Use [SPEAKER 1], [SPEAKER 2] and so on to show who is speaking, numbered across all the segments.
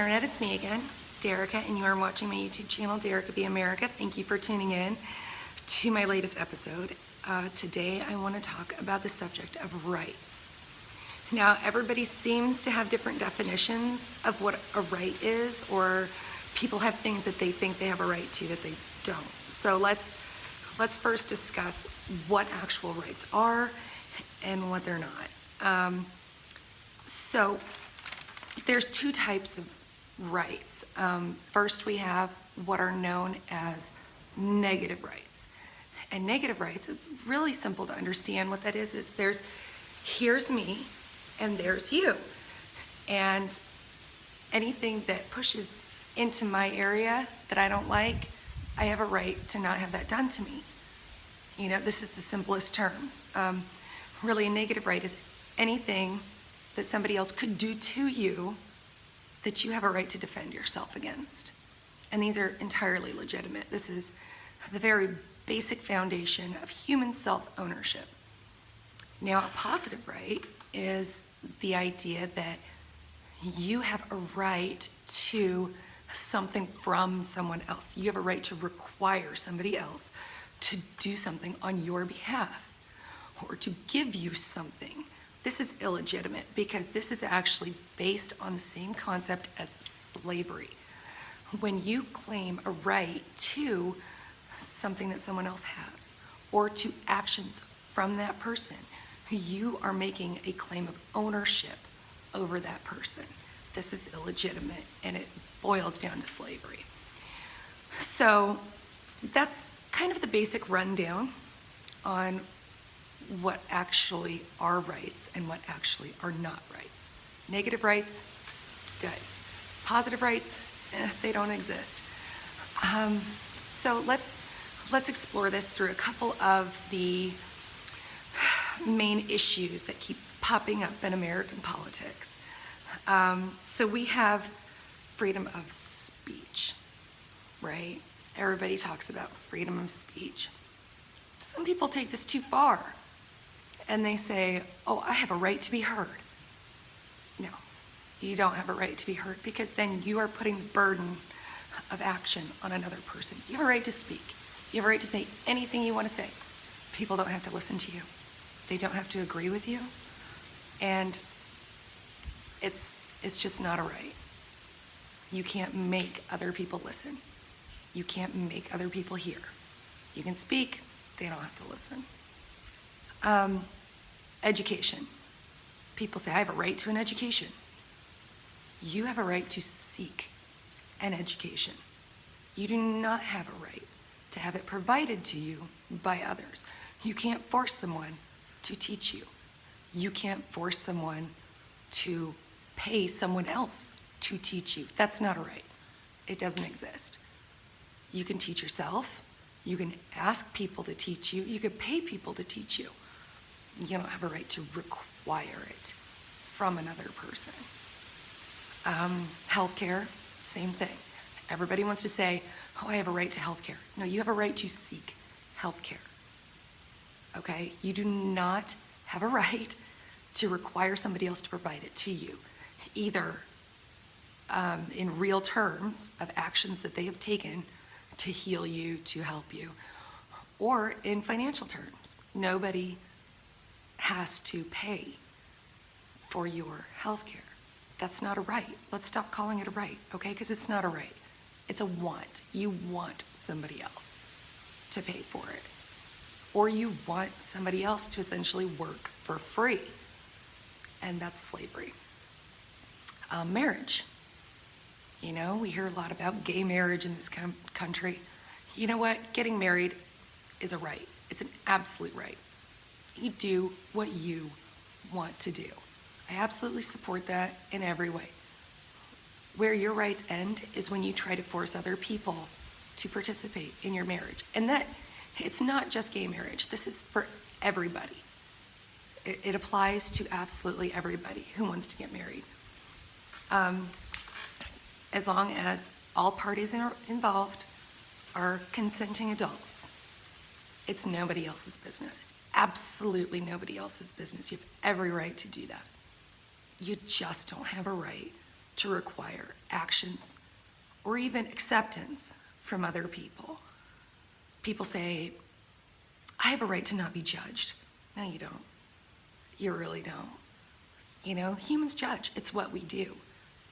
[SPEAKER 1] Internet, it's me again, Derica, and you are watching my YouTube channel, Derica Be America. Thank you for tuning in to my latest episode. Today I want to talk about the subject of rights. Now, everybody seems to have different definitions of what a right is, or people have things that they think they have a right to that they don't. So let's first discuss what actual rights are and what they're not. So there's two types of rights. First, we have what are known as negative rights. And negative rights is really simple to understand. What that is here's me and there's you. And anything that pushes into my area that I don't like, I have a right to not have that done to me. You know, this is the simplest terms. Really, a negative right is anything that somebody else could do to you that you have a right to defend yourself against. And these are entirely legitimate. This is the very basic foundation of human self-ownership. Now, a positive right is the idea that you have a right to something from someone else. You have a right to require somebody else to do something on your behalf or to give you something. This is illegitimate because this is actually based on the same concept as slavery. When you claim a right to something that someone else has or to actions from that person, you are making a claim of ownership over that person. This is illegitimate and it boils down to slavery. So that's kind of the basic rundown on what actually are rights and what actually are not rights. Negative rights, good. Positive rights, they don't exist. So let's explore this through a couple of the main issues that keep popping up in American politics. So we have freedom of speech, right? Everybody talks about freedom of speech. Some people take this too far. And they say, oh, I have a right to be heard. No, you don't have a right to be heard because then you are putting the burden of action on another person. You have a right to speak. You have a right to say anything you want to say. People don't have to listen to you. They don't have to agree with you. And it's just not a right. You can't make other people listen. You can't make other people hear. You can speak, they don't have to listen. Education. People say, I have a right to an education. You have a right to seek an education. You do not have a right to have it provided to you by others. You can't force someone to teach you. You can't force someone to pay someone else to teach you. That's not a right. It doesn't exist. You can teach yourself. You can ask people to teach you. You can pay people to teach you. You don't have a right to require it from another person. Healthcare, same thing. Everybody wants to say, oh, I have a right to healthcare. No, you have a right to seek healthcare. Okay? You do not have a right to require somebody else to provide it to you, either in real terms of actions that they have taken to heal you, to help you, or in financial terms. Nobody has to pay for your health care. That's not a right. Let's stop calling it a right, okay? Because it's not a right. It's a want. You want somebody else to pay for it. Or you want somebody else to essentially work for free. And that's slavery. Marriage. You know, we hear a lot about gay marriage in this country. You know what? Getting married is a right. It's an absolute right. You do what you want to do. I absolutely support that in every way. Where your rights end is when you try to force other people to participate in your marriage. And that, it's not just gay marriage. This is for everybody. It applies to absolutely everybody who wants to get married. As long as all parties involved are consenting adults, it's nobody else's business. Absolutely nobody else's business. You have every right to do that. You just don't have a right to require actions or even acceptance from other people. People say, I have a right to not be judged. No, you don't. You really don't. You know, humans judge. It's what we do.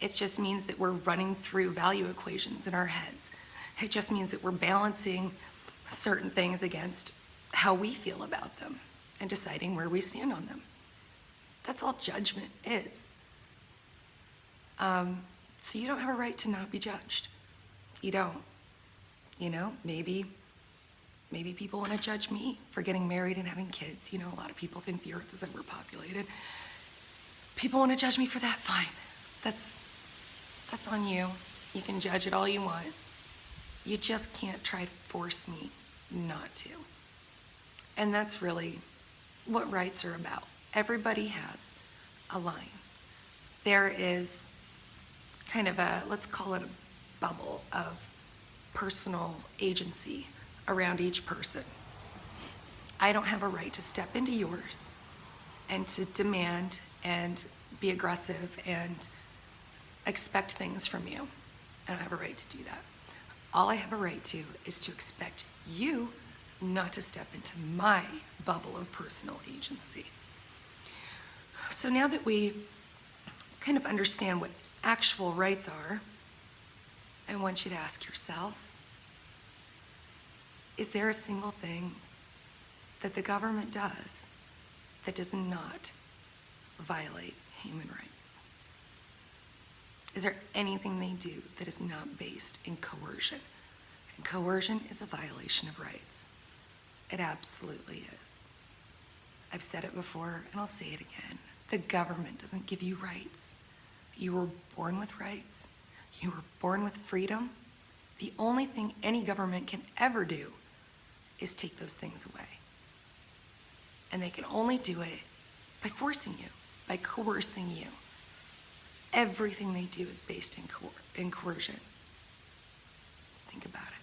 [SPEAKER 1] It just means that we're running through value equations in our heads. It just means that we're balancing certain things against how we feel about them and deciding where we stand on them. That's all judgment is. So you don't have a right to not be judged. You don't. You know, maybe people want to judge me for getting married and having kids. You know, a lot of people think the earth is overpopulated. People want to judge me for that, fine. That's on you. You can judge it all you want. You just can't try to force me not to. And that's really what rights are about. Everybody has a line. There is kind of a, let's call it a bubble of personal agency around each person. I don't have a right to step into yours and to demand and be aggressive and expect things from you. I don't have a right to do that. All I have a right to is to expect you not to step into my bubble of personal agency. So now that we kind of understand what actual rights are, I want you to ask yourself, is there a single thing that the government does that does not violate human rights? Is there anything they do that is not based in coercion? And coercion is a violation of rights. It absolutely is. I've said it before and I'll say it again. The government doesn't give you rights. You were born with rights. You were born with freedom. The only thing any government can ever do is take those things away. And they can only do it by forcing you, by coercing you. Everything they do is based in coercion. Think about it.